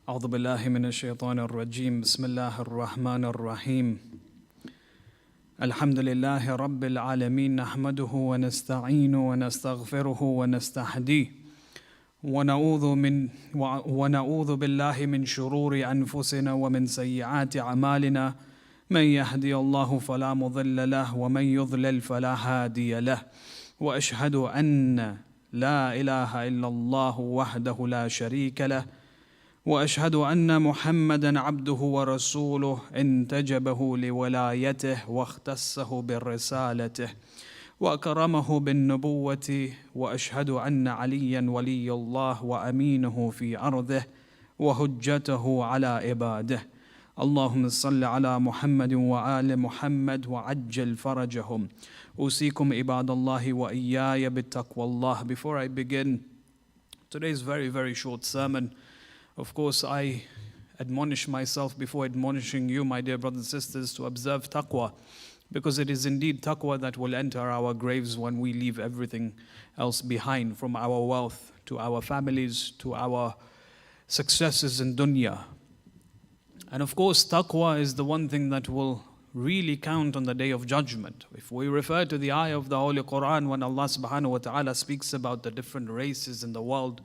أعوذ بالله من الشيطان الرجيم بسم الله الرحمن الرحيم الحمد لله رب العالمين نحمده ونستعينه ونستغفره ونستهديه ونعوذ بالله من شرور أنفسنا ومن سيئات أعمالنا من يهدي الله فلا مضل له ومن يضلل فلا هادي له وأشهد أن لا إله إلا الله وحده لا شريك له وأشهد أن محمدا عبده ورسوله انتجبه لولايته واختصه برسالته وأكرمه بالنبوة وأشهد أن عليا ولي الله وأمينه في أرضه وهجته على عباده اللهم صل على محمد وآل محمد وعجل فرجهم أوصيكم عباد الله وإياي بالتقوى الله. Before I begin today's very short sermon, of course I admonish myself before admonishing you, my dear brothers and sisters, to observe taqwa, because it is indeed taqwa that will enter our graves when we leave everything else behind, from our wealth to our families to our successes in dunya. And of course taqwa is the one thing that will really count on the day of judgment. If we refer to the ayah of the Holy Quran, when Allah subhanahu wa ta'ala speaks about the different races in the world,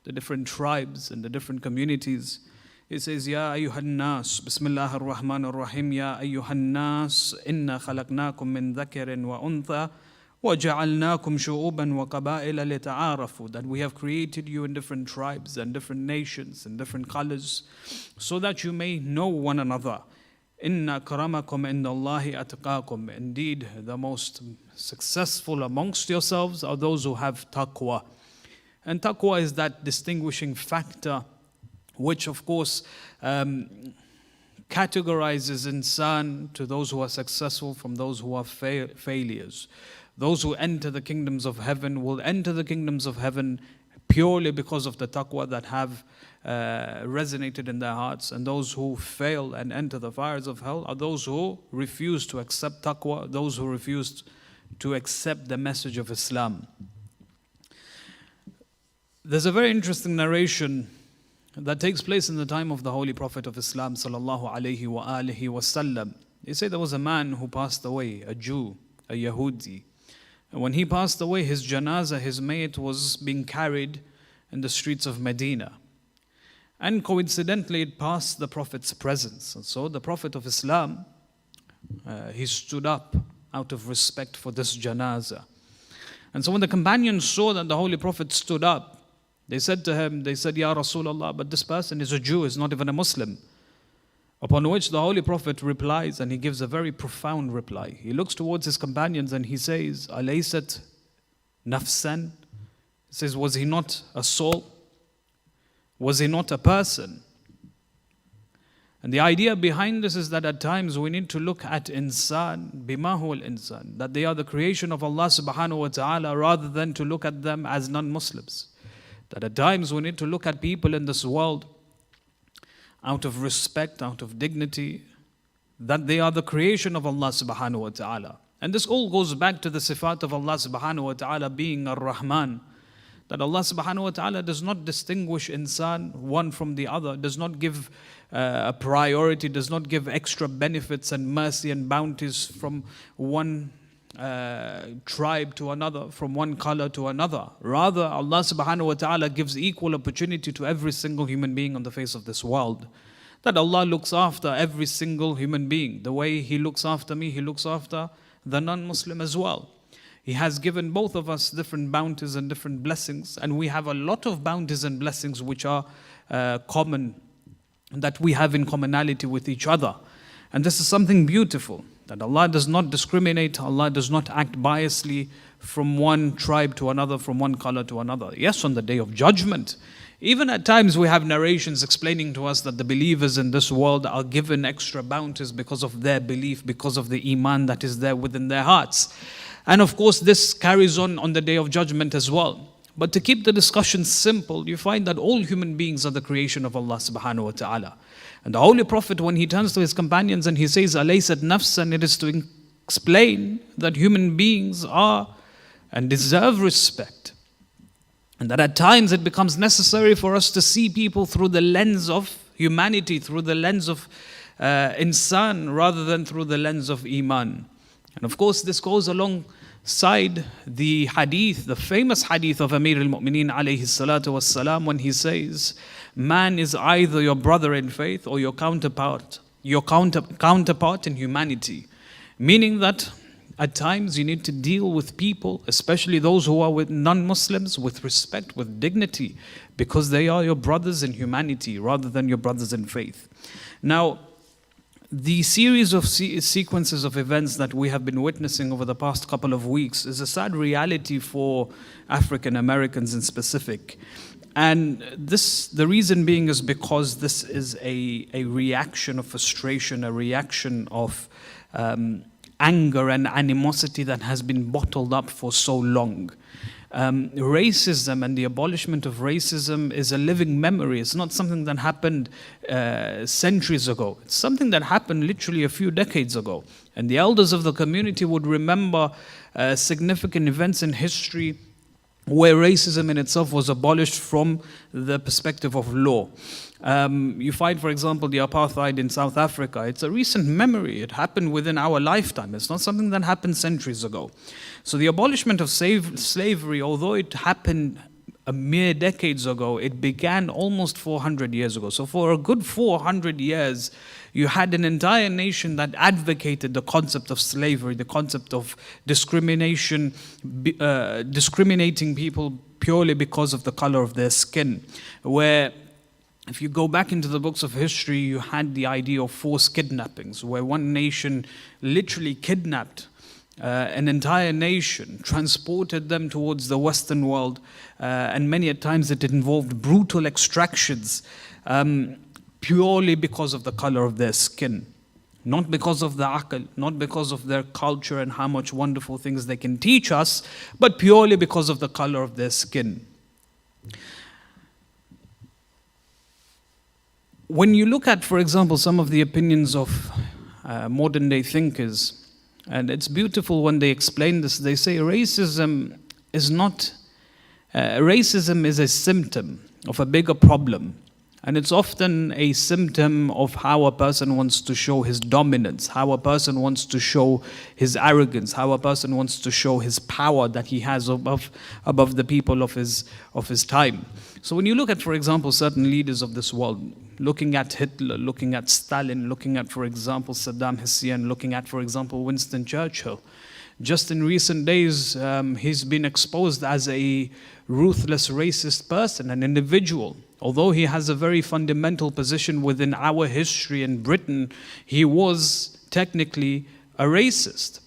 the different tribes and the different communities, it says, Ya ayyuhan nas, Bismillahir Rahmanir Rahim, Ya ayyuhan nas, inna khalaqnakum min dhakarin wa untha, wa ja'alnakum shu'uban wa qaba'ila lita'arafu, that we have created you in different tribes and different nations and different colors, so that you may know one another. Inna akramakum indallahi atqakum. Indeed, the most successful amongst yourselves are those who have taqwa. And taqwa is that distinguishing factor which of course categorizes insan to those who are successful from those who are failures. Those who enter the kingdoms of heaven will enter the kingdoms of heaven purely because of the taqwa that have resonated in their hearts, and those who fail and enter the fires of hell are those who refuse to accept taqwa, those who refuse to accept the message of Islam. There's a very interesting narration that takes place in the time of the Holy Prophet of Islam sallallahu alaihi wa alihi wasallam. They say there was a man who passed away, a Jew, a Yahudi. And when he passed away, his janazah, his mayit, was being carried in the streets of Medina. And coincidentally, it passed the Prophet's presence. And so the Prophet of Islam, he stood up out of respect for this janazah. And so when the companions saw that the Holy Prophet stood up, they said to him, Ya Rasulullah, but this person is a Jew, is not even a Muslim. Upon which the Holy Prophet replies, and he gives a very profound reply. He looks towards his companions and he says, Alaysat nafsan? He says, was he not a soul? Was he not a person? And the idea behind this is that at times we need to look at insan, bima huwa al-insan, that they are the creation of Allah subhanahu wa ta'ala, rather than to look at them as non-Muslims. That at times we need to look at people in this world out of respect, out of dignity, that they are the creation of Allah subhanahu wa ta'ala. And this all goes back to the sifat of Allah subhanahu wa ta'ala being Ar-Rahman, that Allah subhanahu wa ta'ala does not distinguish insan one from the other, does not give a priority, does not give extra benefits and mercy and bounties from one tribe to another, from one color to another. Rather, Allah subhanahu wa ta'ala gives equal opportunity to every single human being on the face of this world. That Allah looks after every single human being. The way He looks after me, He looks after the non-Muslim as well. He has given both of us different bounties and different blessings, and we have a lot of bounties and blessings which are common, that we have in commonality with each other. And this is something beautiful, that Allah does not discriminate, Allah does not act biasly from one tribe to another, from one color to another. Yes, on the day of judgment, even at times we have narrations explaining to us that the believers in this world are given extra bounties because of their belief, because of the iman that is there within their hearts. And of course this carries on the day of judgment as well. But to keep the discussion simple, you find that all human beings are the creation of Allah subhanahu wa ta'ala. And the Holy Prophet, when he turns to his companions and he says, Alaysat nafsan, it is to explain that human beings are and deserve respect. And that at times it becomes necessary for us to see people through the lens of humanity through the lens of insan rather than through the lens of iman. And of course, this goes alongside the hadith, the famous hadith of Amir al-Mu'mineen alayhi salatu wassalam, when he says, man is either your brother in faith or your counterpart in humanity. Meaning that at times you need to deal with people, especially those who are with non-Muslims, with respect, with dignity, because they are your brothers in humanity rather than your brothers in faith. Now, the series of sequences of events that we have been witnessing over the past couple of weeks is a sad reality for African Americans in specific. And the reason being is because this is a reaction of frustration, a reaction of anger and animosity that has been bottled up for so long. Racism and the abolishment of racism is a living memory. It's not something that happened centuries ago. It's something that happened literally a few decades ago. And the elders of the community would remember significant events in history where racism in itself was abolished from the perspective of law. You find, for example, the apartheid in South Africa. It's a recent memory. It happened within our lifetime. It's not something that happened centuries ago. So the abolishment of slavery, although it happened a mere decades ago, it began almost 400 years ago. So for a good 400 years, you had an entire nation that advocated the concept of slavery, the concept of discrimination, discriminating people purely because of the color of their skin, where if you go back into the books of history, you had the idea of forced kidnappings, where one nation literally kidnapped an entire nation, transported them towards the Western world, and many a times it involved brutal extractions purely because of the color of their skin. Not because of the aql, not because of their culture and how much wonderful things they can teach us, but purely because of the color of their skin. When you look at, for example, some of the opinions of modern day thinkers, and it's beautiful when they explain this, they say racism is a symptom of a bigger problem. And it's often a symptom of how a person wants to show his dominance, how a person wants to show his arrogance, how a person wants to show his power that he has above the people of his time. So when you look at, for example, certain leaders of this world, looking at Hitler, looking at Stalin, looking at, for example, Saddam Hussein, looking at, for example, Winston Churchill, just in recent days, he's been exposed as a ruthless, racist person, an individual. Although he has a very fundamental position within our history in Britain, he was technically a racist.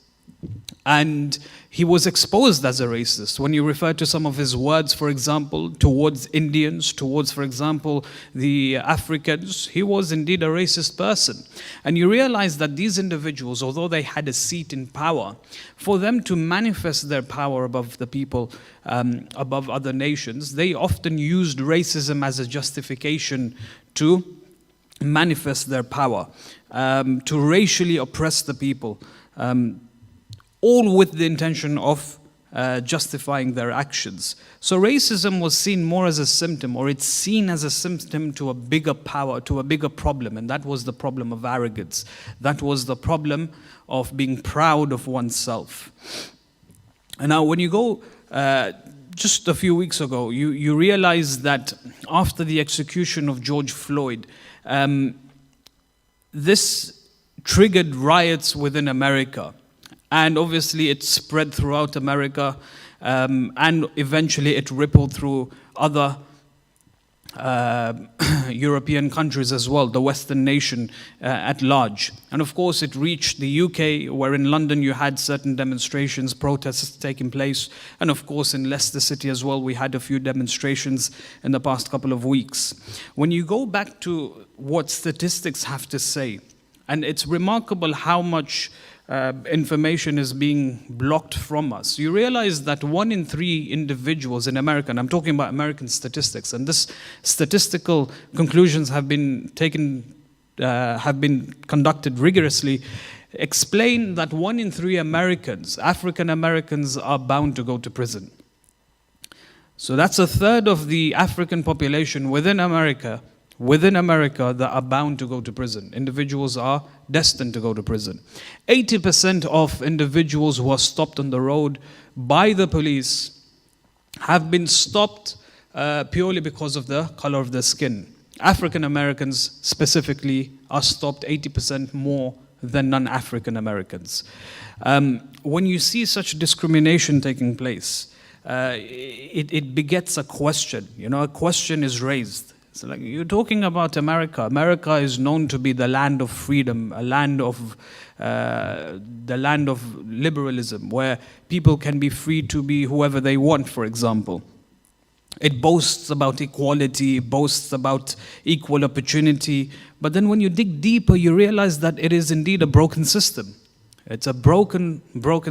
And he was exposed as a racist. When you refer to some of his words, for example, towards Indians, towards, for example, the Africans, he was indeed a racist person. And you realize that these individuals, although they had a seat in power, for them to manifest their power above the people, above other nations, they often used racism as a justification to manifest their power, to racially oppress the people, all with the intention of justifying their actions. So racism was seen more as a symptom, or it's seen as a symptom to a bigger power, to a bigger problem, and that was the problem of arrogance. That was the problem of being proud of oneself. And now when you go, just a few weeks ago, you realize that after the execution of George Floyd, this triggered riots within America. And obviously it spread throughout America, and eventually it rippled through other European countries as well, the Western nation at large. And of course it reached the UK, where in London you had certain demonstrations, protests taking place. And of course in Leicester City as well, we had a few demonstrations in the past couple of weeks. When you go back to what statistics have to say, and it's remarkable how much information is being blocked from us. You realize that 1 in 3 individuals in America, and I'm talking about American statistics, and this statistical conclusions have been conducted rigorously, explain that 1 in 3 Americans, African Americans, are bound to go to prison. So that's a third of the African population within America within America that are bound to go to prison. Individuals are destined to go to prison. 80% of individuals who are stopped on the road by the police have been stopped purely because of the color of their skin. African Americans specifically are stopped 80% more than non-African Americans. When you see such discrimination taking place, it begets a question. A question is raised. So like, you're talking about America. America is known to be the land of freedom, the land of liberalism, where people can be free to be whoever they want, for example. It boasts about equality, it boasts about equal opportunity. But then when you dig deeper, you realize that it is indeed a broken system. It's a broken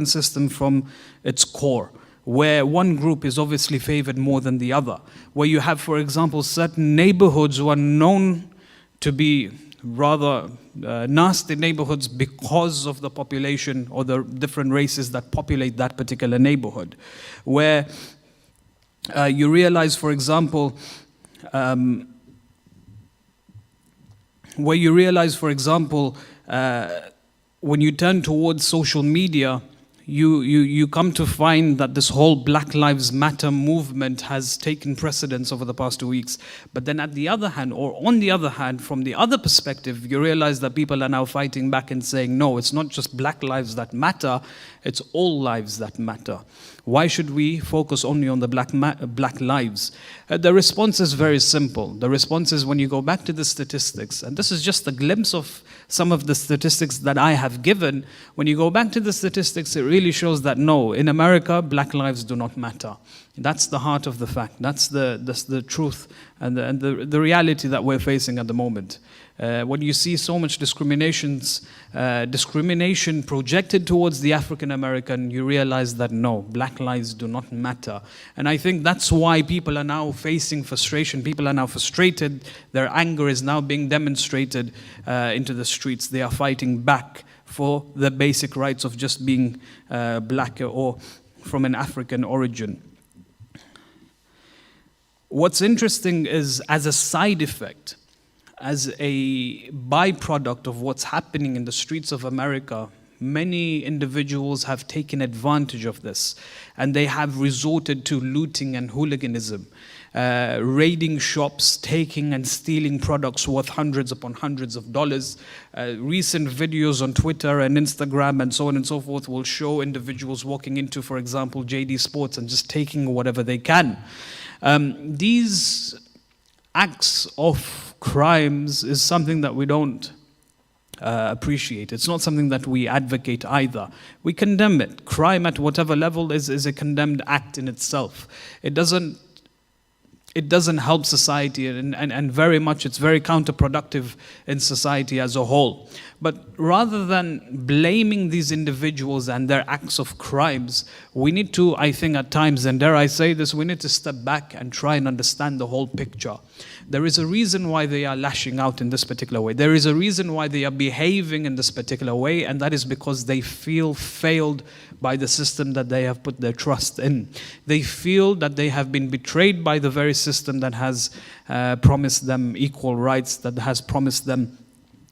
system from its core, where one group is obviously favored more than the other. Where you have, for example, certain neighborhoods who are known to be rather nasty neighborhoods because of the population or the different races that populate that particular neighborhood. Where you realize, for example, when you turn towards social media, you come to find that this whole Black Lives Matter movement has taken precedence over the past 2 weeks. But then on the other hand, from the other perspective, you realize that people are now fighting back and saying, no, it's not just black lives that matter, it's all lives that matter. Why should we focus only on the black lives? The response is very simple. The response is, when you go back to the statistics, and this is just a glimpse of some of the statistics that I have given. When you go back to the statistics, it really shows that no, in America, black lives do not matter. That's the heart of the fact. That's the truth and the reality that we're facing at the moment. When you see so much discrimination projected towards the African American, you realize that no, black lives do not matter. And I think that's why people are now facing frustration. People are now frustrated. Their anger is now being demonstrated into the streets. They are fighting back for the basic rights of just being black or from an African origin. What's interesting is, as a side effect, as a byproduct of what's happening in the streets of America, many individuals have taken advantage of this, and they have resorted to looting and hooliganism, raiding shops, taking and stealing products worth hundreds upon hundreds of dollars. Recent videos on Twitter and Instagram and so on and so forth will show individuals walking into, for example, JD Sports and just taking whatever they can. These acts of crimes is something that we don't appreciate. It's not something that we advocate either. We condemn it. Crime at whatever level is a condemned act in itself. It doesn't help society, and very much it's very counterproductive in society as a whole. But rather than blaming these individuals and their acts of crimes, we need to, I think at times, and dare I say this, we need to step back and try and understand the whole picture. There is a reason why they are lashing out in this particular way. There is a reason why they are behaving in this particular way, and that is because they feel failed by the system that they have put their trust in. They feel that they have been betrayed by the very system that has promised them equal rights, that has promised them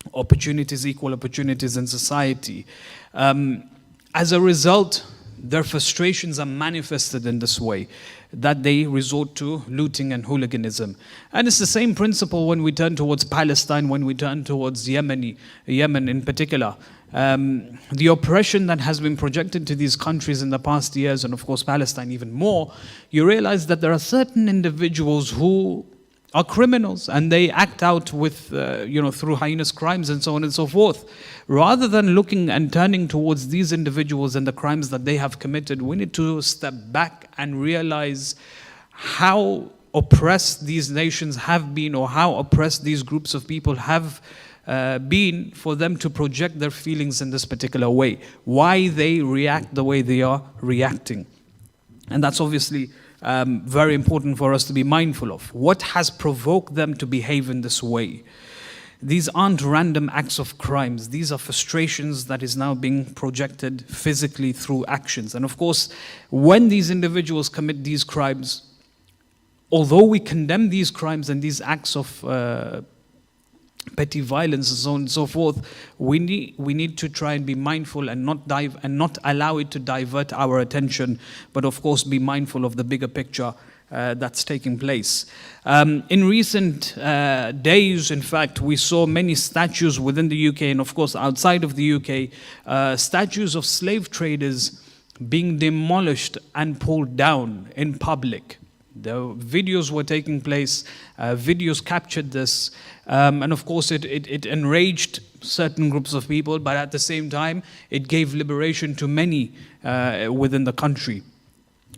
equal opportunities in society. As a result, their frustrations are manifested in this way, that they resort to looting and hooliganism. And it's the same principle when we turn towards Palestine, when we turn towards Yemen in particular. The oppression that has been projected to these countries in the past years, and of course Palestine even more, you realize that there are certain individuals who are criminals, and they act out with, through heinous crimes and so on and so forth. Rather than looking and turning towards these individuals and the crimes that they have committed, we need to step back and realize how oppressed these nations have been, or how oppressed these groups of people have been, for them to project their feelings in this particular way. Why they react the way they are reacting. And that's obviously very important for us to be mindful of. What has provoked them to behave in this way? These aren't random acts of crimes. These are frustrations that is now being projected physically through actions. And of course, when these individuals commit these crimes, although we condemn these crimes and these acts of petty violence and so on and so forth, we need to try and be mindful and not allow it to divert our attention, but of course be mindful of the bigger picture that's taking place. In recent days, in fact, we saw many statues within the UK and of course outside of the UK, statues of slave traders being demolished and pulled down in public. The videos were taking place, videos captured this, and of course it enraged certain groups of people, but at the same time it gave liberation to many within the country.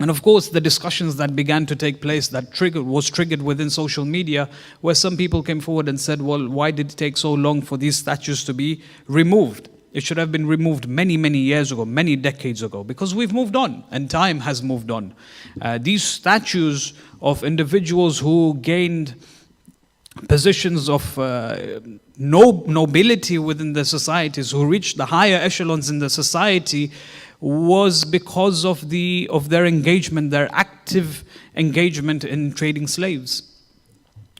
And of course the discussions that began to take place that was triggered within social media, where some people came forward and said, well, why did it take so long for these statues to be removed? It should have been removed many, many years ago, many decades ago, because we've moved on and time has moved on. These statues of individuals who gained positions of nobility within the societies, who reached the higher echelons in the society, was because of their engagement, their active engagement in trading slaves.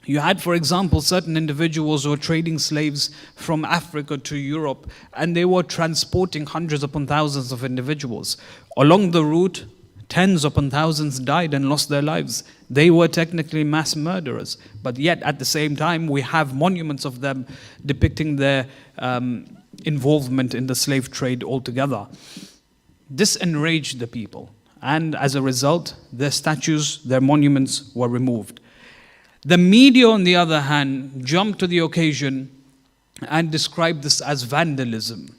You had, for example, certain individuals who were trading slaves from Africa to Europe, and they were transporting hundreds upon thousands of individuals. Along the route, tens upon thousands died and lost their lives. They were technically mass murderers, but yet at the same time, we have monuments of them depicting their involvement in the slave trade altogether. This enraged the people, and as a result, their statues, their monuments were removed. The media, on the other hand, jumped to the occasion and described this as vandalism.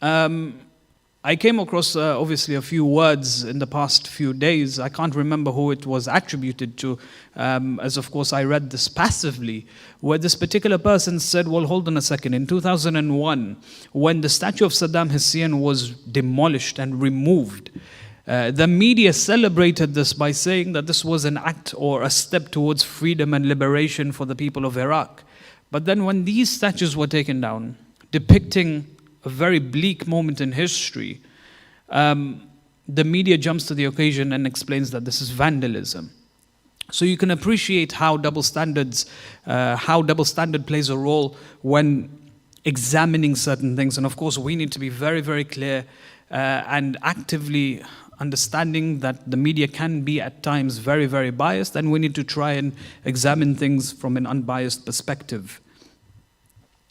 I came across, obviously, a few words in the past few days. I can't remember who it was attributed to, as of course I read this passively, where this particular person said, well, hold on a second, in 2001, when the statue of Saddam Hussein was demolished and removed, the media celebrated this by saying that this was an act or a step towards freedom and liberation for the people of Iraq. But then when these statues were taken down, depicting a very bleak moment in history, the media jumps to the occasion and explains that this is vandalism. So you can appreciate how double standard plays a role when examining certain things. And of course, we need to be very, very clear and actively understanding that the media can be at times very, very biased, and we need to try and examine things from an unbiased perspective.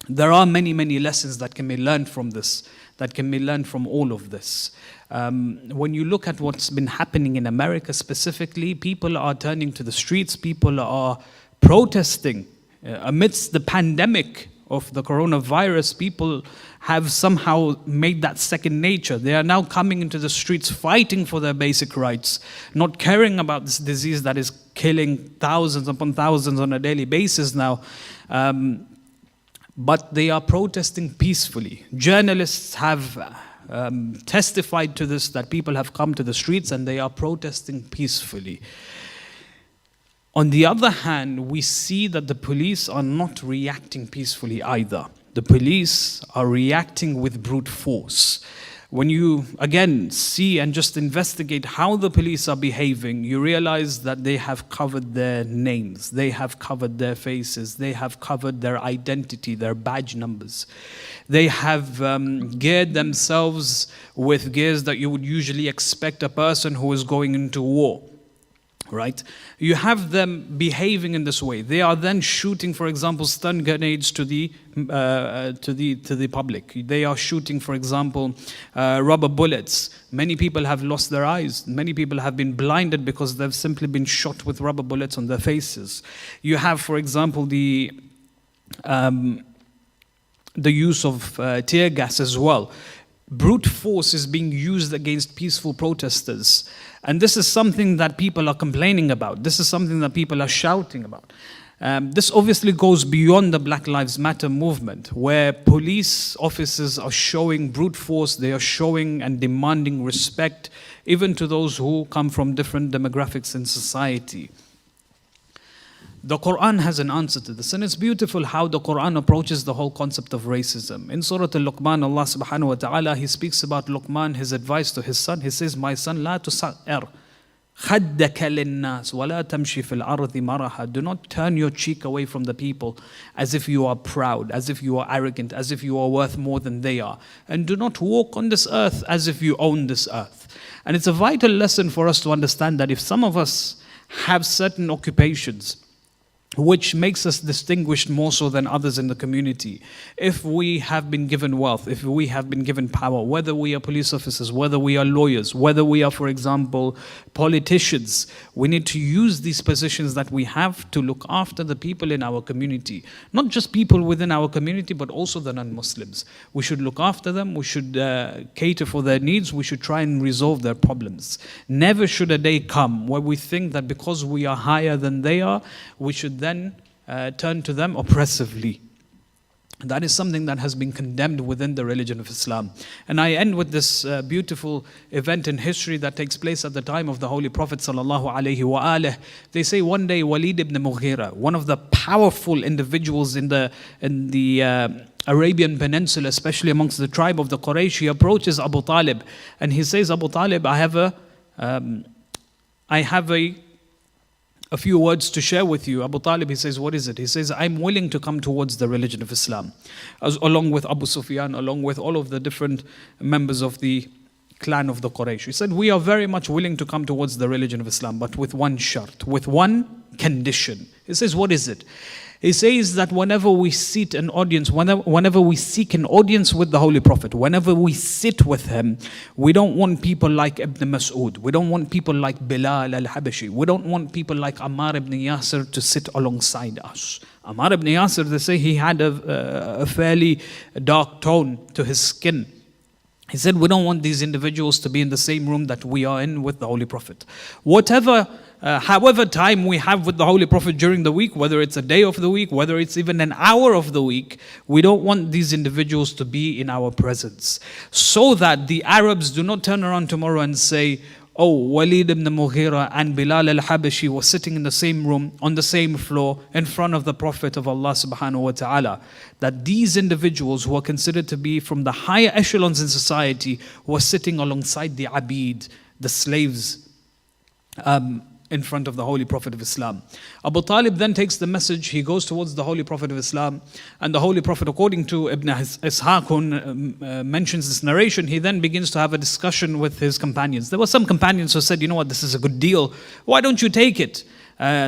There are many, many lessons that can be learned from this, that can be learned from all of this. When you look at what's been happening in America specifically, people are turning to the streets, people are protesting. Amidst the pandemic of the coronavirus, people have somehow made that second nature. They are now coming into the streets fighting for their basic rights, not caring about this disease that is killing thousands upon thousands on a daily basis now. But they are protesting peacefully. Journalists have testified to this, that people have come to the streets and they are protesting peacefully. On the other hand, we see that the police are not reacting peacefully either. The police are reacting with brute force. When you, again, see and just investigate how the police are behaving, you realize that they have covered their names, they have covered their faces, they have covered their identity, their badge numbers. They have geared themselves with gears that you would usually expect a person who is going into war. Right? You have them behaving in this way. They are then shooting, for example, stun grenades to the public. They are shooting, for example, rubber bullets. Many people have lost their eyes. Many people have been blinded because they've simply been shot with rubber bullets on their faces. You have, for example, the use of tear gas as well. Brute force is being used against peaceful protesters. And this is something that people are complaining about. This is something that people are shouting about. This obviously goes beyond the Black Lives Matter movement, where police officers are showing brute force. They are showing and demanding respect, even to those who come from different demographics in society. The Quran has an answer to this, and it's beautiful how the Quran approaches the whole concept of racism. In Surah Al-Luqman, Allah subhanahu wa ta'ala, He speaks about Luqman, his advice to his son. He says, my son, la tusa'ir خَدَّكَ لِلنَّاسِ وَلَا تَمْشِ فِي الْأَرْضِ مَرَحًا. Do not turn your cheek away from the people as if you are proud, as if you are arrogant, as if you are worth more than they are. And do not walk on this earth as if you own this earth. And it's a vital lesson for us to understand that if some of us have certain occupations which makes us distinguished more so than others in the community, if we have been given wealth, if we have been given power, whether we are police officers, whether we are lawyers, whether we are, for example, politicians, we need to use these positions that we have to look after the people in our community. Not just people within our community, but also the non-Muslims. We should look after them, we should cater for their needs, we should try and resolve their problems. Never should a day come where we think that because we are higher than they are, we should then turn to them oppressively. That is something that has been condemned within the religion of Islam. And I end with this beautiful event in history that takes place at the time of the Holy Prophet sallallahu alaihi wasallam. They say one day Walid ibn Mughira, one of the powerful individuals in the Arabian Peninsula, especially amongst the tribe of the Quraysh, he approaches Abu Talib and he says, Abu Talib, I have a few words to share with you. Abu Talib, he says, what is it? He says, I'm willing to come towards the religion of Islam, along with Abu Sufyan, along with all of the different members of the clan of the Quraysh. He said, we are very much willing to come towards the religion of Islam, but with one shart, with one condition. He says, what is it? He says that whenever we seek an audience, whenever we seek an audience with the Holy Prophet, whenever we sit with him, we don't want people like Ibn Mas'ud. We don't want people like Bilal al-Habashi. We don't want people like Ammar ibn Yasir to sit alongside us. Ammar ibn Yasir, they say he had a fairly dark tone to his skin. He said, we don't want these individuals to be in the same room that we are in with the Holy Prophet. However time we have with the Holy Prophet during the week, whether it's a day of the week, whether it's even an hour of the week, we don't want these individuals to be in our presence. So that the Arabs do not turn around tomorrow and say, oh, Walid ibn Mughira and Bilal al-Habashi were sitting in the same room, on the same floor, in front of the Prophet of Allah subhanahu wa ta'ala. That these individuals who are considered to be from the higher echelons in society were sitting alongside the Abid, the slaves, in front of the Holy Prophet of Islam. Abu Talib then takes the message, he goes towards the Holy Prophet of Islam, and the Holy Prophet, according to Ibn Ishaq, who mentions this narration, he then begins to have a discussion with his companions. There were some companions who said, you know what, this is a good deal, why don't you take it?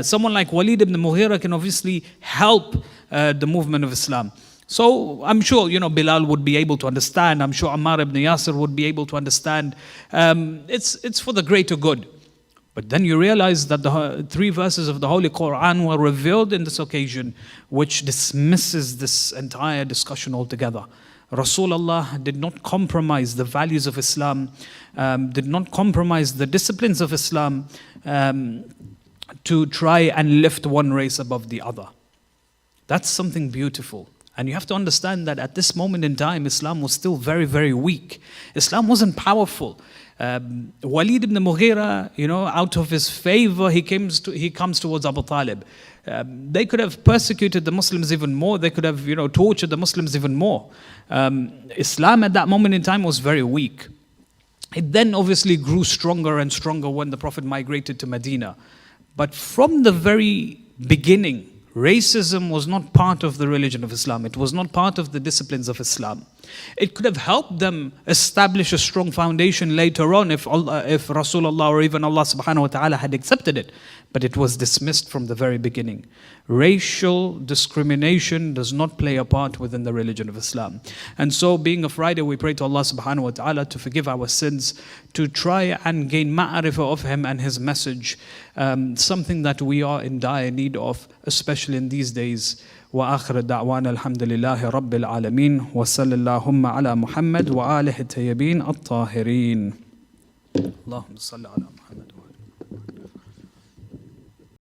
Someone like Walid ibn Mughira can obviously help the movement of Islam. So I'm sure, Bilal would be able to understand, I'm sure Ammar ibn Yasir would be able to understand. It's for the greater good. But then you realize that the 3 verses of the Holy Quran were revealed in this occasion, which dismisses this entire discussion altogether. Rasulullah did not compromise the values of Islam, did not compromise the disciplines of Islam to try and lift one race above the other. That's something beautiful. And you have to understand that at this moment in time, Islam was still very, very weak. Islam wasn't powerful. Walid ibn Mughira, out of his favor, he comes towards Abu Talib. They could have persecuted the Muslims even more. They could have, tortured the Muslims even more. Islam at that moment in time was very weak. It then obviously grew stronger and stronger when the Prophet migrated to Medina. But from the very beginning, racism was not part of the religion of Islam. It was not part of the disciplines of Islam. It could have helped them establish a strong foundation later on if Rasulullah or even Allah subhanahu wa ta'ala had accepted it. But it was dismissed from the very beginning. Racial discrimination does not play a part within the religion of Islam. And so, being a Friday, we pray to Allah subhanahu wa ta'ala to forgive our sins, to try and gain ma'arifah of Him and His message, something that we are in dire need of, especially in these days. وآخر دعوانا الحمد لله رب العالمين وصلى اللهم على محمد وآله الطيبين الطاهرين اللهم صل على